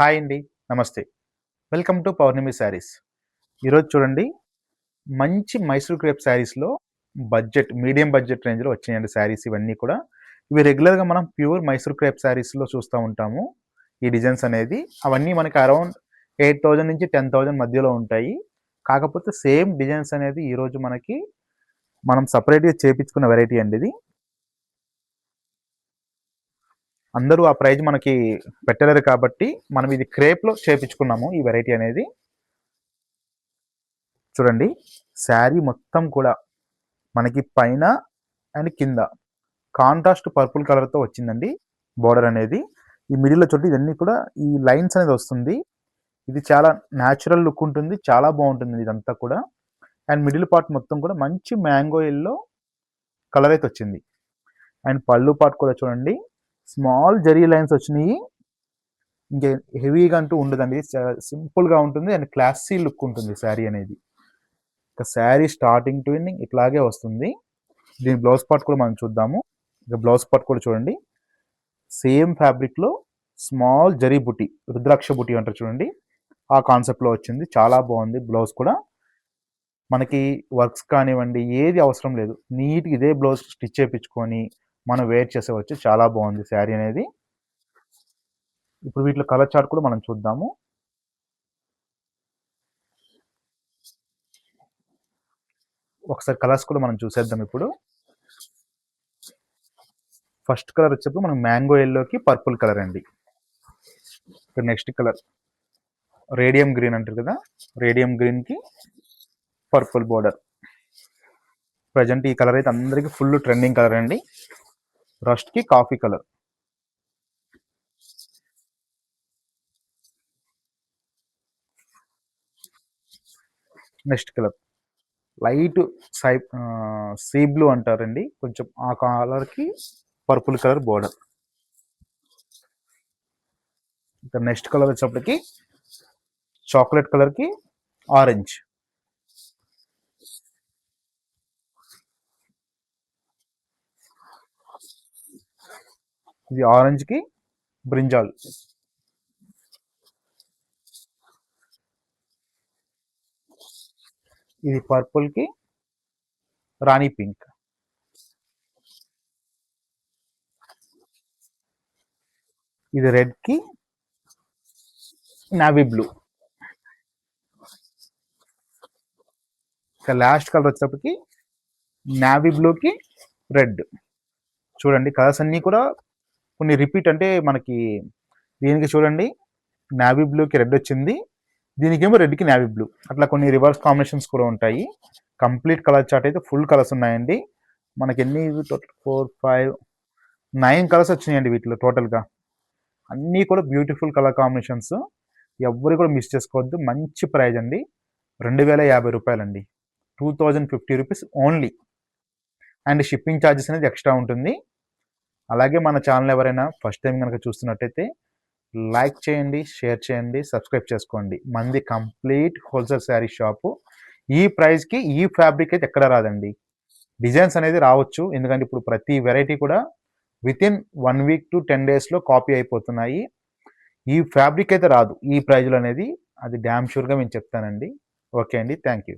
Hi అండి. నమస్తే. Welcome to పౌర్ణమి శారీస్. ఈరోజు చూడండి మంచి మైసూర్ క్రేప్ శారీస్‌లో మీడియం బడ్జెట్ రేంజ్‌లో వచ్చినాయండి శారీస్ ఇవన్నీ కూడా. ఇవి రెగ్యులర్‌గా మనం ప్యూర్ మైసూర్ క్రేప్ శారీస్‌లో చూస్తా ఉంటాము. ఈ డిజైన్స్ అనేది. అవన్నీ మనకి అరౌండ్ 8,000 నుంచి 10,000 మధ్యలో ఉంటాయి. కాకపోతే సేమ్ డిజైన్స్ అనేది ఈరోజు మనం సెపరేట్‌గా చేపించుకున్న వెరైటీ అండి ఇది. అందరూ ఆ ప్రైజ్ మనకి పెట్టలేరు కాబట్టి మనం ఇది క్రేప్‌లో చేపించుకున్నాము ఈ వెరైటీ అనేది. చూడండి శారీ మొత్తం కూడా మనకి పైన అండ్ కింద కాంట్రాస్ట్ పర్పుల్ కలర్‌తో వచ్చిందండి బోర్డర్ అనేది. ఈ మిడిల్‌లో చూడండి ఇవన్నీ కూడా ఈ లైన్స్ అనేది వస్తుంది. ఇది చాలా న్యాచురల్ లుక్ ఉంటుంది. చాలా బాగుంటుంది ఇదంతా కూడా. అండ్ మిడిల్ పార్ట్ మొత్తం కూడా మంచి మ్యాంగో యెల్లో కలర్ అయితే వచ్చింది. అండ్ పళ్ళు పార్ట్ కూడా చూడండి స్మాల్ జరీ లైన్స్ వచ్చినాయి. ఇంక హెవీగా అంటూ ఉండదండి. సింపుల్‌గా ఉంటుంది అండ్ క్లాసీ లుక్ ఉంటుంది శారీ అనేది. ఇక శారీ స్టార్టింగ్ టు ఎండింగ్ ఇట్లాగే వస్తుంది. దీని బ్లౌజ్ పార్ట్ కూడా మనం చూద్దాము. ఇక బ్లౌజ్ పార్ట్ కూడా చూడండి సేమ్ ఫ్యాబ్రిక్‌లో స్మాల్ జరీ బుట్టి, రుద్రాక్ష బుట్టి అంటారు చూడండి. ఆ కాన్సెప్ట్‌లో వచ్చింది. చాలా బాగుంది బ్లౌజ్ కూడా. మనకి వర్క్స్ కానివ్వండి ఏది అవసరం లేదు. నీట్‌గా ఇదే బ్లౌజ్ స్టిచ్ చేపించుకొని మనం వేర్ చేసేవచ్చు. చాలా బాగుంది శారీ అనేది. ఇప్పుడు వీటిలో కలర్ చార్ట్ కూడా మనం చూద్దాము. ఒకసారి కలర్స్ కూడా మనం చూసేద్దాం ఇప్పుడు. ఫస్ట్ కలర్ వచ్చేప్పుడు మనం మ్యాంగో యెల్లోకి పర్పుల్ కలర్ అండి. ఇక్కడ నెక్స్ట్ కలర్ రేడియం గ్రీన్ అంటారు కదా, రేడియం గ్రీన్కి పర్పుల్ బోర్డర్. ప్రజెంట్ ఈ కలర్ అయితే అందరికీ ఫుల్ ట్రెండింగ్ కలర్ అండి. రస్ట్కి coffee colour. Next colour light sea blue అంటారండి, కొంచెం ఆ కలర్కి పర్పుల్ కలర్ బోర్డర్. ఇక్కడ నెక్స్ట్ కలర్ వచ్చేప్పటికి చాక్లెట్ కలర్కి ఆరెంజ్. ఇది ఆరెంజ్కి బ్రింజాల్. ఇది పర్పుల్కి రాణి పింక్. ఇది రెడ్కి నావీ బ్లూ. ఇక లాస్ట్ కలర్ వచ్చేటప్పటికి నావీ బ్లూకి రెడ్. చూడండి కలర్స్ అన్నీ కూడా కొన్ని రిపీట్, అంటే మనకి దీనికి చూడండి నావీ బ్లూకి రెడ్ వచ్చింది, దీనికేమో రెడ్కి నావీ బ్లూ, అట్లా కొన్ని రివర్స్ కాంబినేషన్స్ కూడా ఉంటాయి. కంప్లీట్ కలర్ చార్ట్ అయితే ఫుల్ కలర్స్ ఉన్నాయండి. మనకి ఎన్ని 4, 5, 9 కలర్స్ వచ్చినాయండి వీటిలో టోటల్గా. అన్నీ కూడా బ్యూటిఫుల్ కలర్ కాంబినేషన్స్. ఎవరు కూడా మిస్ చేసుకోవద్దు. మంచి ప్రైజ్ అండి, 2,050 రూపాయలండి. 2,050 rupees only. And shipping charges అనేది ఎక్స్ట్రా ఉంటుంది. అలాగే మన ఛానల్ ఎవరైనా ఫస్ట్ టైం కనుక చూస్తున్నట్టయితే లైక్ చేయండి, షేర్ చేయండి, సబ్స్క్రైబ్ చేసుకోండి. మంది కంప్లీట్ హోల్సేల్ శారీ షాపు. ఈ ప్రైస్కి ఈ ఫ్యాబ్రిక్ అయితే ఎక్కడ రాదండి. డిజైన్స్ అనేది రావచ్చు, ఎందుకంటే ఇప్పుడు ప్రతి వెరైటీ కూడా వితిన్ 1 వీక్ టు 10 డేస్లో కాపీ అయిపోతున్నాయి. ఈ ఫ్యాబ్రిక్ అయితే రాదు ఈ ప్రైజ్లో అనేది, అది డ్యామ్ షూర్గా నేను చెప్తానండి. ఓకే అండి, థ్యాంక్ యూ.